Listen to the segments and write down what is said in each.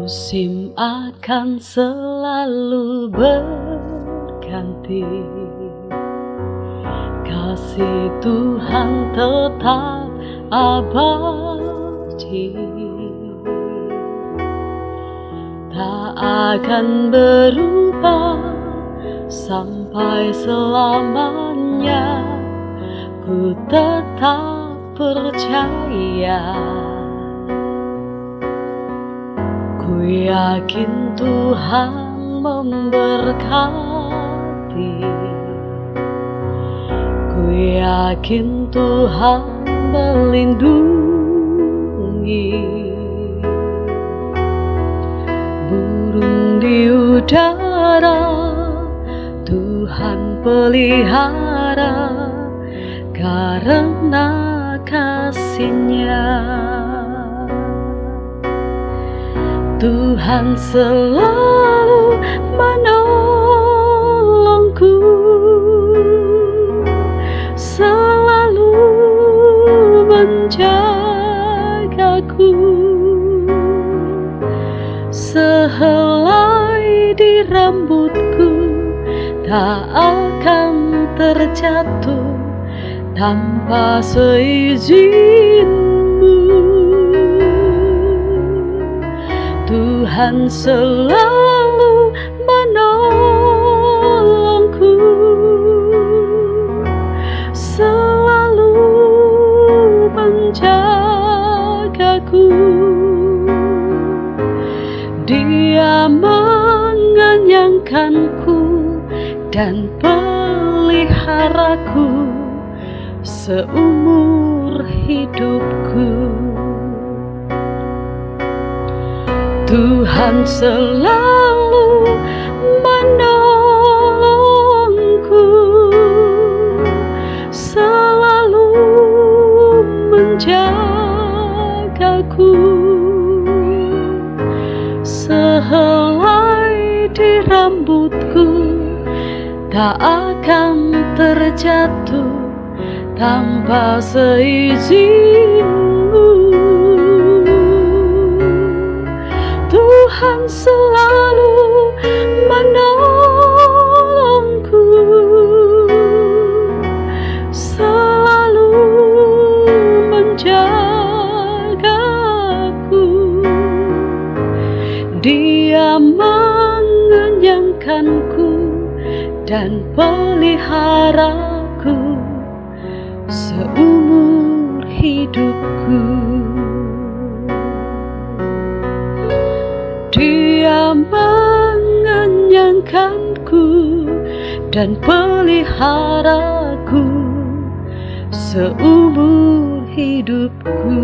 Musim akan selalu berganti, kasih Tuhan tetap abadi, tak akan berubah sampai selamanya. Ku tetap percaya, ku yakin Tuhan memberkati, ku yakin Tuhan melindungi. Burung di udara Tuhan pelihara karena kasih-Nya. Tuhan selalu menolongku, selalu menjagaku. Sehelai di rambutku tak akan terjatuh tanpa seizin-Mu. Tuhan selalu menolongku, selalu menjagaku. Dia mengenyangkanku dan peliharaku seumur hidupku. Tuhan selalu menolongku, selalu menjagaku. Sehelai di rambutku tak akan terjatuh tanpa seizin-Mu. Tuhan selalu menolongku, selalu menjagaku. Dia mengenyangkanku dan peliharaku seumur hidupku. Dia mengenyangkanku dan peliharaku seumur hidupku.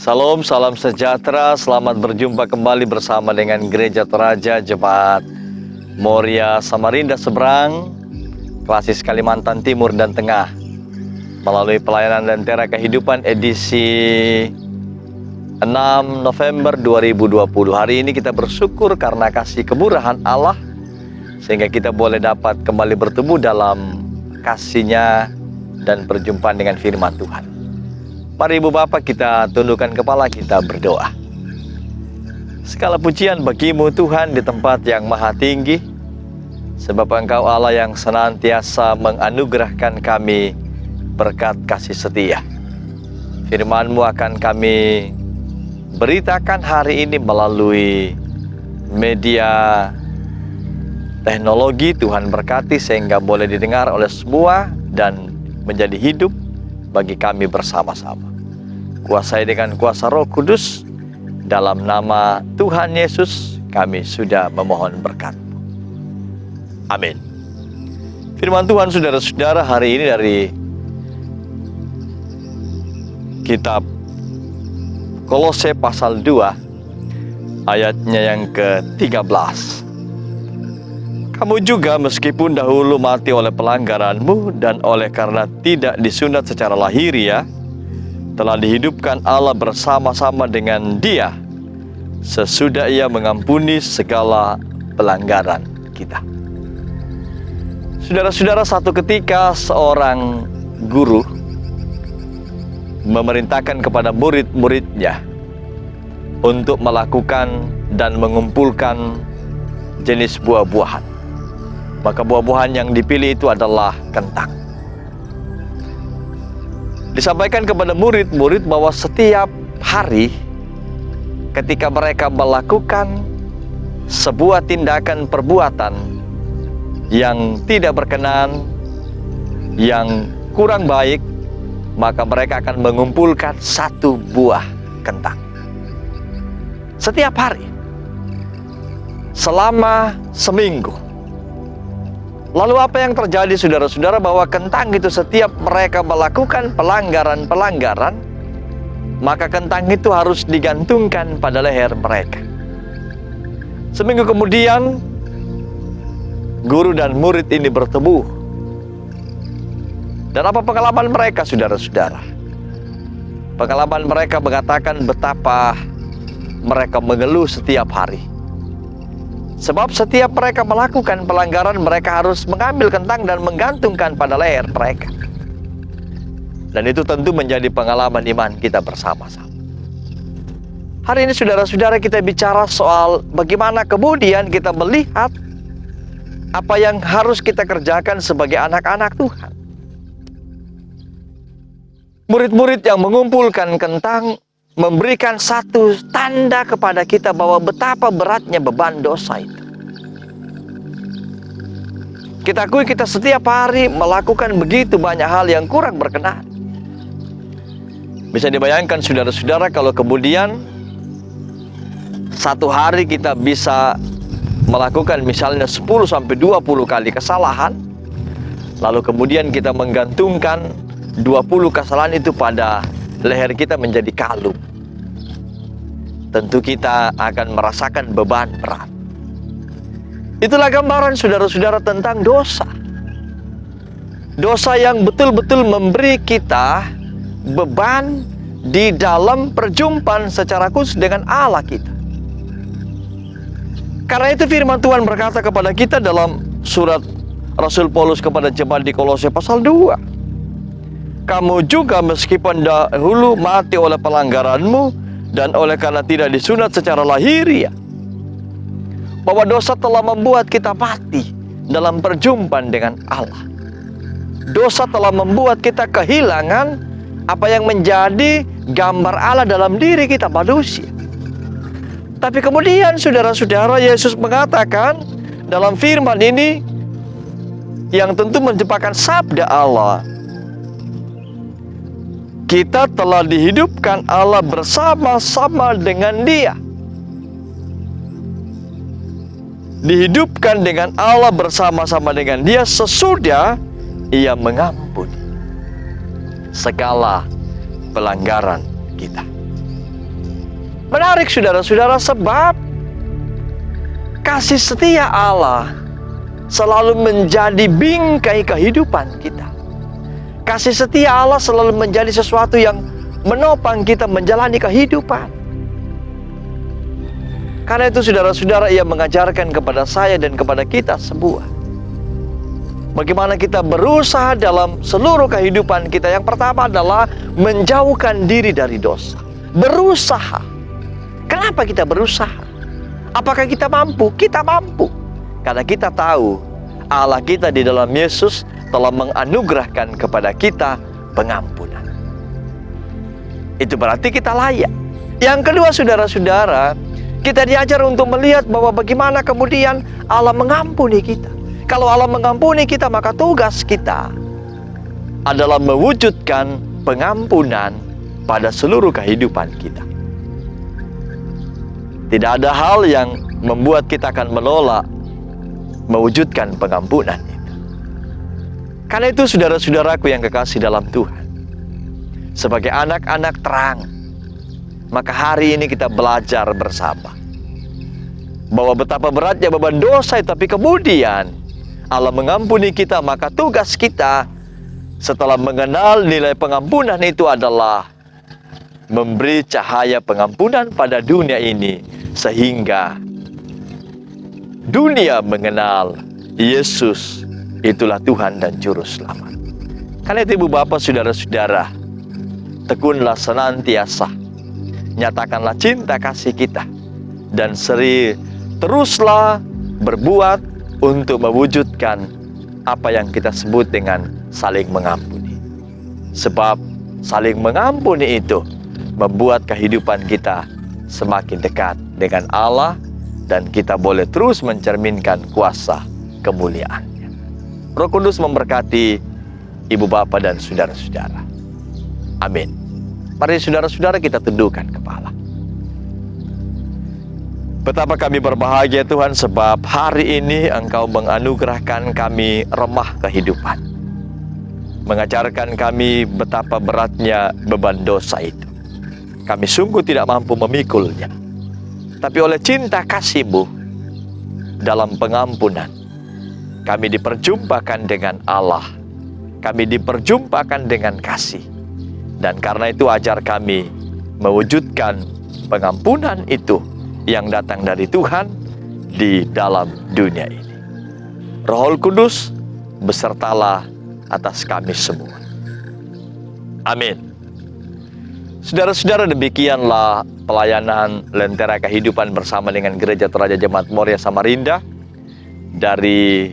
Salam, salam sejahtera, selamat berjumpa kembali bersama dengan Gereja Toraja Jemaat Moria Samarinda Seberang, Klasis Kalimantan Timur dan Tengah, melalui pelayanan Lentera Kehidupan edisi 6 November 2020. Hari ini kita bersyukur karena kasih kemurahan Allah, sehingga kita boleh dapat kembali bertemu dalam kasih-Nya dan perjumpaan dengan firman Tuhan. Mari Ibu Bapak kita tundukkan kepala, kita berdoa. Segala pujian bagi-Mu Tuhan di tempat yang maha tinggi, sebab Engkau Allah yang senantiasa menganugerahkan kami berkat kasih setia. Firman-Mu akan kami beritakan hari ini melalui media teknologi. Tuhan berkati sehingga boleh didengar oleh semua dan menjadi hidup bagi kami bersama-sama. Kuasai dengan kuasa Roh Kudus, dalam nama Tuhan Yesus kami sudah memohon berkat-Mu. Amin. Firman Tuhan saudara-saudara hari ini dari kitab Kolose pasal 2 ayatnya yang ke-13. Kamu juga meskipun dahulu mati oleh pelanggaranmu dan oleh karena tidak disunat secara lahiriah, telah dihidupkan Allah bersama-sama dengan Dia sesudah Ia mengampuni segala pelanggaran kita. Saudara-saudara, satu ketika seorang guru memerintahkan kepada murid-muridnya untuk melakukan dan mengumpulkan jenis buah-buahan. Maka buah-buahan yang dipilih itu adalah kentang. Disampaikan kepada murid-murid bahwa setiap hari ketika mereka melakukan sebuah tindakan perbuatan yang tidak berkenan, yang kurang baik, maka mereka akan mengumpulkan satu buah kentang. Setiap hari. Selama seminggu. Lalu apa yang terjadi, saudara-saudara, bahwa kentang itu setiap mereka melakukan pelanggaran-pelanggaran, maka kentang itu harus digantungkan pada leher mereka. Seminggu kemudian, guru dan murid ini bertemu. Dan apa pengalaman mereka, saudara-saudara? Pengalaman mereka mengatakan betapa mereka mengeluh setiap hari. Sebab setiap mereka melakukan pelanggaran, mereka harus mengambil kentang dan menggantungkan pada leher mereka. Dan itu tentu menjadi pengalaman iman kita bersama-sama. Hari ini, saudara-saudara, kita bicara soal bagaimana kemudian kita melihat apa yang harus kita kerjakan sebagai anak-anak Tuhan. Murid-murid yang mengumpulkan kentang memberikan satu tanda kepada kita bahwa betapa beratnya beban dosa itu. Kita akui kita setiap hari melakukan begitu banyak hal yang kurang berkenan. Bisa dibayangkan, saudara-saudara, kalau kemudian satu hari kita bisa melakukan misalnya 10-20 kali kesalahan, lalu kemudian kita menggantungkan 20 kesalahan itu pada leher kita menjadi kalung. Tentu kita akan merasakan beban berat. Itulah gambaran, saudara-saudara, tentang dosa. Dosa yang betul-betul memberi kita beban di dalam perjumpaan secara khusus dengan Allah kita. Karena itu firman Tuhan berkata kepada kita dalam surat Rasul Paulus kepada jemaat di Kolose pasal 2. Kamu juga meskipun dahulu mati oleh pelanggaranmu dan oleh karena tidak disunat secara lahiriah. Bahwa dosa telah membuat kita mati dalam perjumpaan dengan Allah. Dosa telah membuat kita kehilangan apa yang menjadi gambar Allah dalam diri kita, manusia. Tapi kemudian, saudara-saudara, Yesus mengatakan dalam firman ini yang tentu merupakan sabda Allah, kita telah dihidupkan Allah bersama-sama dengan Dia. Dihidupkan dengan Allah bersama-sama dengan Dia sesudah Ia mengampuni segala pelanggaran kita. Menarik, saudara-saudara, sebab kasih setia Allah selalu menjadi bingkai kehidupan kita. Kasih setia Allah selalu menjadi sesuatu yang menopang kita menjalani kehidupan. Karena itu, saudara-saudara, Ia mengajarkan kepada saya dan kepada kita semua bagaimana kita berusaha dalam seluruh kehidupan kita. Yang pertama adalah menjauhkan diri dari dosa. Berusaha. Kenapa kita berusaha? Apakah kita mampu? Kita mampu. Karena kita tahu Allah kita di dalam Yesus telah menganugerahkan kepada kita pengampunan. Itu berarti kita layak. Yang kedua, saudara-saudara, kita diajar untuk melihat bahwa bagaimana kemudian Allah mengampuni kita. Kalau Allah mengampuni kita, maka tugas kita adalah mewujudkan pengampunan pada seluruh kehidupan kita. Tidak ada hal yang membuat kita akan menolak mewujudkan pengampunan itu. Karena itu, saudara-saudaraku yang kekasih dalam Tuhan, sebagai anak-anak terang, maka hari ini kita belajar bersama bahwa betapa beratnya beban dosa, tapi kemudian Allah mengampuni kita. Maka tugas kita setelah mengenal nilai pengampunan itu adalah memberi cahaya pengampunan pada dunia ini, sehingga dunia mengenal Yesus itulah Tuhan dan Juru Selamat. Karena itu Ibu Bapak, Saudara-saudara, tekunlah senantiasa, nyatakanlah cinta kasih kita, dan teruslah berbuat untuk mewujudkan apa yang kita sebut dengan saling mengampuni. Sebab saling mengampuni itu membuat kehidupan kita semakin dekat dengan Allah, dan kita boleh terus mencerminkan kuasa kemuliaan-Nya. Roh Kudus memberkati Ibu Bapak dan saudara-saudara. Amin. Mari saudara-saudara kita tundukkan kepala. Betapa kami berbahagia Tuhan, sebab hari ini Engkau menganugerahkan kami remah kehidupan. Mengajarkan kami betapa beratnya beban dosa itu. Kami sungguh tidak mampu memikulnya. Tapi oleh cinta kasih-Mu dalam pengampunan, kami diperjumpakan dengan Allah. Kami diperjumpakan dengan kasih. Dan karena itu ajar kami mewujudkan pengampunan itu yang datang dari Tuhan di dalam dunia ini. Roh Kudus besertalah atas kami semua. Amin. Saudara-saudara, demikianlah pelayanan Lentera Kehidupan bersama dengan Gereja Toraja Jemaat Moria Samarinda. Dari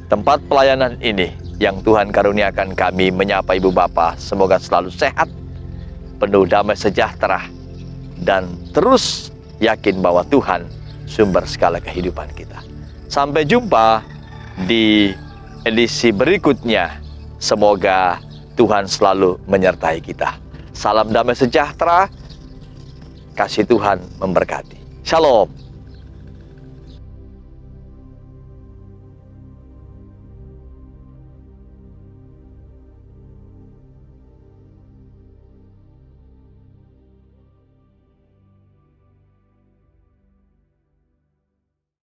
tempat pelayanan ini yang Tuhan karuniakan kami menyapa Ibu Bapa, semoga selalu sehat, penuh damai sejahtera, dan terus yakin bahwa Tuhan sumber segala kehidupan kita. Sampai jumpa di edisi berikutnya. Semoga Tuhan selalu menyertai kita. Salam damai sejahtera, kasih Tuhan memberkati. Shalom.